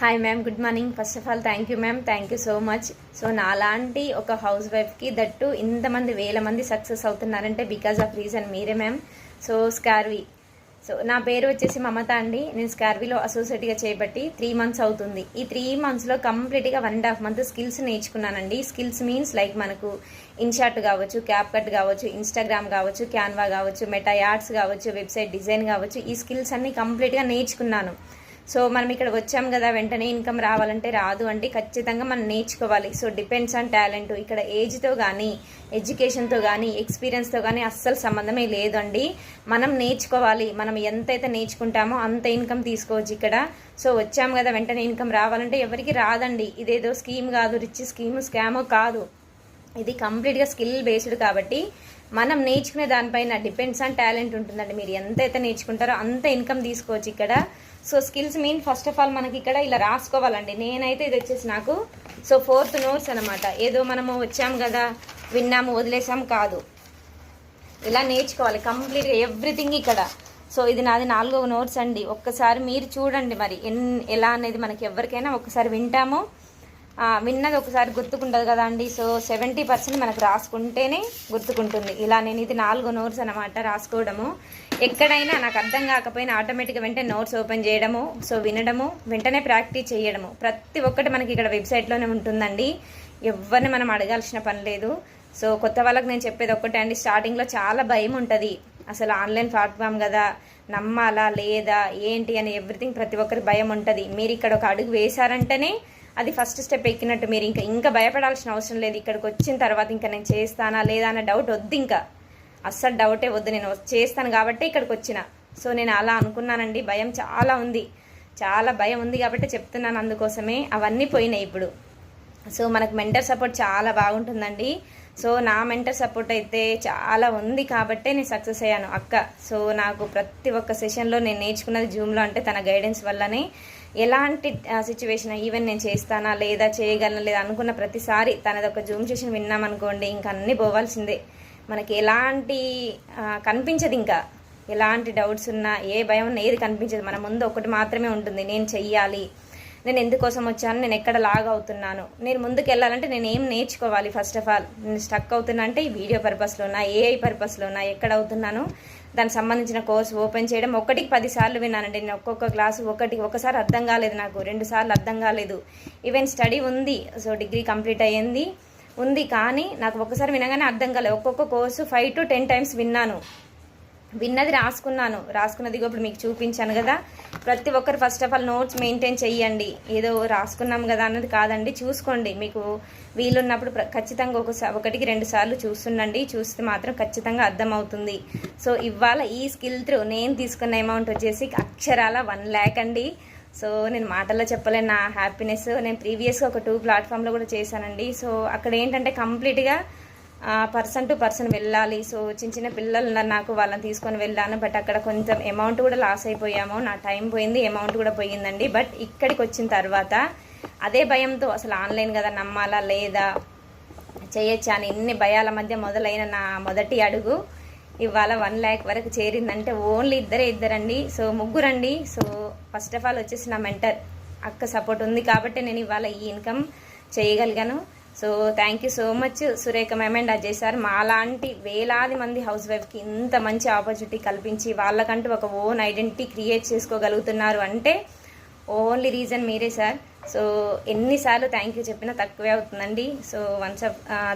Hi ma'am, good morning. First of all thank you ma'am, thank you so much. So నాలాంటి ఒక house వైఫ్కి that ఇంతమంది వేల మంది సక్సెస్ అవుతున్నారంటే బికాజ్ ఆఫ్ రీజన్ మీరే మ్యామ్. సో స్కార్వి, సో నా పేరు వచ్చేసి మమత అండి. నేను స్కార్వీలో అసోసియేట్గా చేయబట్టి 3 months అవుతుంది. ఈ 3 monthsలో కంప్లీట్గా 1.5 month స్కిల్స్ నేర్చుకున్నానండి. స్కిల్స్ మీన్స్ లైక్ మనకు ఇన్షాట్ కావచ్చు, క్యాప్ కట్ కావచ్చు, ఇన్స్టాగ్రామ్ కావచ్చు, క్యాన్వా కావచ్చు, మెటా యాడ్స్ కావచ్చు, వెబ్సైట్ డిజైన్ కావచ్చు, ఈ స్కిల్స్ అన్నీ కంప్లీట్గా నేర్చుకున్నాను. సో మనం ఇక్కడ వచ్చాం కదా, వెంటనే ఇన్కమ్ రావాలంటే రాదు అంటే ఖచ్చితంగా మనం నేర్చుకోవాలి. So depends on talent. ఇక్కడ ఏజ్తో కానీ, ఎడ్యుకేషన్తో కానీ, ఎక్స్పీరియన్స్తో కానీ అస్సలు సంబంధమే లేదండి. మనం నేర్చుకోవాలి. మనం ఎంతైతే నేర్చుకుంటామో అంత ఇన్కమ్ తీసుకోవచ్చు ఇక్కడ. సో వచ్చాం కదా, వెంటనే ఇన్కమ్ రావాలంటే ఎవరికి రాదండి. ఇదేదో స్కీమ్ కాదు, రిచ్ స్కీమ్, స్కామో కాదు. ఇది కంప్లీట్గా స్కిల్ బేస్డ్ కాబట్టి మనం నేర్చుకునే దానిపైన డిపెండ్స్ ఆన్ టాలెంట్ ఉంటుందండి. మీరు ఎంతైతే నేర్చుకుంటారో అంత ఇన్కమ్ తీసుకోవచ్చు ఇక్కడ. So skills mean first of all మనకి ఇక్కడ ఇలా రాసుకోవాలండి. నేనైతే ఇది వచ్చేసి నాకు 4th notes అనమాట. ఏదో మనము వచ్చాము కదా, విన్నాము, వదిలేసాము కాదు, ఇలా నేర్చుకోవాలి కంప్లీట్గా ఎవ్రీథింగ్ ఇక్కడ. సో ఇది నాది 4వ notes అండి. ఒక్కసారి మీరు చూడండి మరి ఎలా అనేది. మనకి ఎవరికైనా ఒక్కసారి వింటాము, విన్నది ఒకసారి గుర్తుకుంటుంది కదా అండి. సో 70% మనకు రాసుకుంటేనే గుర్తుకుంటుంది. ఇలా నేను ఇది 4వ notes అనమాట రాసుకోవడము. ఎక్కడైనా నాకు అర్థం కాకపోయినా ఆటోమేటిక్గా వెంటనే నోట్స్ ఓపెన్ చేయడము, సో వినడము, వెంటనే ప్రాక్టీస్ చేయడము, ప్రతి ఒక్కటి మనకి ఇక్కడ వెబ్సైట్లోనే ఉంటుందండి. ఎవరిని మనం అడగాల్సిన పని లేదు. సో కొత్త వాళ్ళకి నేను చెప్పేది ఒక్కటే అండి, స్టార్టింగ్లో చాలా భయం ఉంటుంది. అసలు ఆన్లైన్ ప్లాట్ఫామ్ కదా, నమ్మాలా లేదా ఏంటి అని ఎవ్రీథింగ్ ప్రతి ఒక్కరికి భయం ఉంటుంది. మీరు ఇక్కడ ఒక అడుగు వేశారంటేనే అది ఫస్ట్ స్టెప్ ఎక్కినట్టు. మీరు ఇంకా భయపడాల్సిన అవసరం లేదు. ఇక్కడికి వచ్చిన తర్వాత ఇంకా నేను చేస్తానా లేదా అన్న డౌట్ వద్దు. ఇంకా అస్సలు డౌటే వద్దు. నేను చేస్తాను కాబట్టి ఇక్కడికి వచ్చిన. సో నేను అలా అనుకున్నానండి. భయం చాలా ఉంది, చాలా భయం ఉంది కాబట్టి చెప్తున్నాను. అందుకోసమే అవన్నీ పోయినాయి ఇప్పుడు. సో మనకు మెంటర్ సపోర్ట్ చాలా బాగుంటుందండి. సో నా మెంటర్ సపోర్ట్ అయితే చాలా ఉంది కాబట్టే నేను సక్సెస్ అయ్యాను అక్క. సో నాకు ప్రతి ఒక్క సెషన్లో నేను నేర్చుకున్నది జూమ్లో అంటే తన గైడెన్స్ వల్లనే. ఎలాంటి సిచ్యువేషన్ ఈవెన్ నేను చేస్తానా లేదా, చేయగలనా లేదా అనుకున్న ప్రతిసారి తనది ఒక జూమ్ సెషన్ విన్నామనుకోండి, ఇంకా అన్నీ పోవాల్సిందే. మనకి ఎలాంటి కనిపించదు, ఇంకా ఎలాంటి డౌట్స్ ఉన్నా, ఏ భయం ఉన్నా ఏది కనిపించదు. మన ముందు ఒకటి మాత్రమే ఉంటుంది, నేను చెయ్యాలి, నేను ఎందుకోసం వచ్చాను, నేను ఎక్కడ లాగ్ అవుతున్నాను, నేను ముందుకు వెళ్ళాలంటే నేను ఏం నేర్చుకోవాలి. ఫస్ట్ ఆఫ్ ఆల్ నేను స్టక్ అవుతున్నా అంటే ఈ వీడియో పర్పస్లోనా, ఏఐ పర్పస్లోనా, ఎక్కడ అవుతున్నాను, దానికి సంబంధించిన కోర్స్ ఓపెన్ చేయడం. 1కి 10 సార్లు విన్నానండి నేను. ఒక్కొక్క క్లాసు ఒకసారి అర్థం కాలేదు నాకు, 2 సార్లు అర్థం కాలేదు. ఈవెన్ స్టడీ ఉంది, సో డిగ్రీ కంప్లీట్ అయ్యింది ఉంది, కానీ నాకు ఒక్కసారి వినగానే అర్థం కాలేదు. ఒక్కొక్క కోర్సు 5 to 10 times విన్నాను, విన్నది రాసుకున్నది ఇప్పుడు మీకు చూపించాను కదా. ప్రతి ఒక్కరు first of all notes maintain చెయ్యండి. ఏదో రాసుకున్నాం కదా అన్నది కాదండి, చూసుకోండి. మీకు వీలున్నప్పుడు ఖచ్చితంగా 1కి 2 సార్లు చూస్తుండండి. చూస్తే మాత్రం ఖచ్చితంగా అర్థమవుతుంది. సో ఇవాళ ఈ స్కిల్ త్రూ నేను తీసుకున్న అమౌంట్ వచ్చేసి అక్షరాల 1 lakh అండి. సో నేను మాటల్లో చెప్పలేను నా హ్యాపీనెస్. నేను ప్రీవియస్గా ఒక 2 platformలో కూడా చేశానండి. సో అక్కడ ఏంటంటే కంప్లీట్గా పర్సన్ టు పర్సన్ వెళ్ళాలి. సో చిన్న పిల్లలు ఉన్నారు నాకు, వాళ్ళని తీసుకొని వెళ్ళాను. బట్ అక్కడ కొంచెం అమౌంట్ కూడా లాస్ అయిపోయాము, నా టైం పోయింది, అమౌంట్ కూడా పోయిందండి. బట్ ఇక్కడికి వచ్చిన తర్వాత అదే భయంతో అసలు ఆన్లైన్ కదా, నమ్మాలా లేదా, చేయొచ్చా అని ఇన్ని భయాల మధ్య మొదలైన నా మొదటి అడుగు ఇవాళ 1 lakh వరకు చేరిందంటే ఓన్లీ ఇద్దరండి. సో ముగ్గురండి. సో ఫస్ట్ ఆఫ్ ఆల్ వచ్చేసి నా మెంటర్ అక్క సపోర్ట్ ఉంది కాబట్టి నేను ఇవాళ ఈ ఇన్కమ్ చేయగలిగాను. So thank you so much Surekha ma'am and Ajay sir. మాలాంటి వేలాది మంది హౌస్ వైఫ్కి ఇంత మంచి ఆపర్చునిటీ కల్పించి వాళ్ళకంటూ ఒక ఓన్ ఐడెంటిటీ క్రియేట్ చేసుకోగలుగుతున్నారు అంటే ఓన్లీ రీజన్ మీరే సార్. సో ఎన్నిసార్లు థ్యాంక్ యూ చెప్పినా తక్కువే అవుతుందండి. So once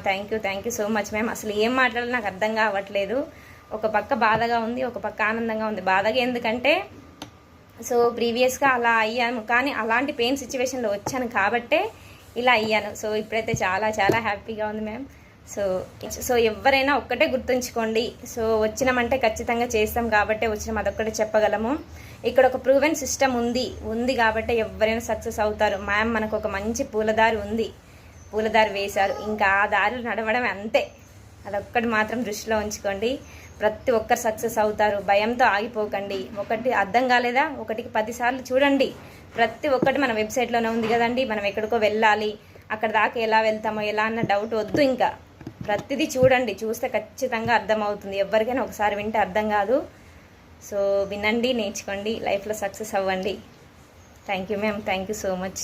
thank you so much ma'am. అసలు ఏం మాట్లాడాలో నాకు అర్థం కావట్లేదు. ఒక పక్క బాధగా ఉంది, ఒక పక్క ఆనందంగా ఉంది. బాధగా ఎందుకంటే సో ప్రీవియస్గా అలా అయ్యాను, కానీ అలాంటి పెయిన్ సిచ్యువేషన్లో వచ్చాను కాబట్టే ఇలా అయ్యాను. సో ఇప్పుడైతే చాలా చాలా హ్యాపీగా ఉంది మ్యామ్. సో ఎవరైనా ఒక్కటే గుర్తుంచుకోండి. సో వచ్చినామంటే ఖచ్చితంగా చేస్తాం కాబట్టి వచ్చినాం, అదొక్కటే చెప్పగలము. ఇక్కడ ఒక ప్రూవెన్ సిస్టమ్ ఉంది కాబట్టి ఎవరైనా సక్సెస్ అవుతారు. మ్యామ్ మనకు ఒక మంచి పూలదారి వేశారు, ఇంకా ఆ దారిలో నడవడం అంతే. అదొక్కటి మాత్రం దృష్టిలో ఉంచుకోండి. ప్రతి ఒక్కరు సక్సెస్ అవుతారు. భయంతో ఆగిపోకండి. ఒకటి అర్థం కాలేదా, 1కి 10 సార్లు చూడండి. ప్రతి ఒక్కటి మన వెబ్సైట్లోనే ఉంది కదండి. మనం ఎక్కడికో వెళ్ళాలి, అక్కడ దాకా ఎలా వెళ్తామో ఎలా అన్న డౌట్ వద్దు. ఇంకా ప్రతిదీ చూడండి, చూస్తే ఖచ్చితంగా అర్థమవుతుంది. ఎవరికైనా ఒకసారి వింటే అర్థం కాదు. సో వినండి, నేర్చుకోండి, లైఫ్లో సక్సెస్ అవ్వండి. Thank you ma'am, thank you so much.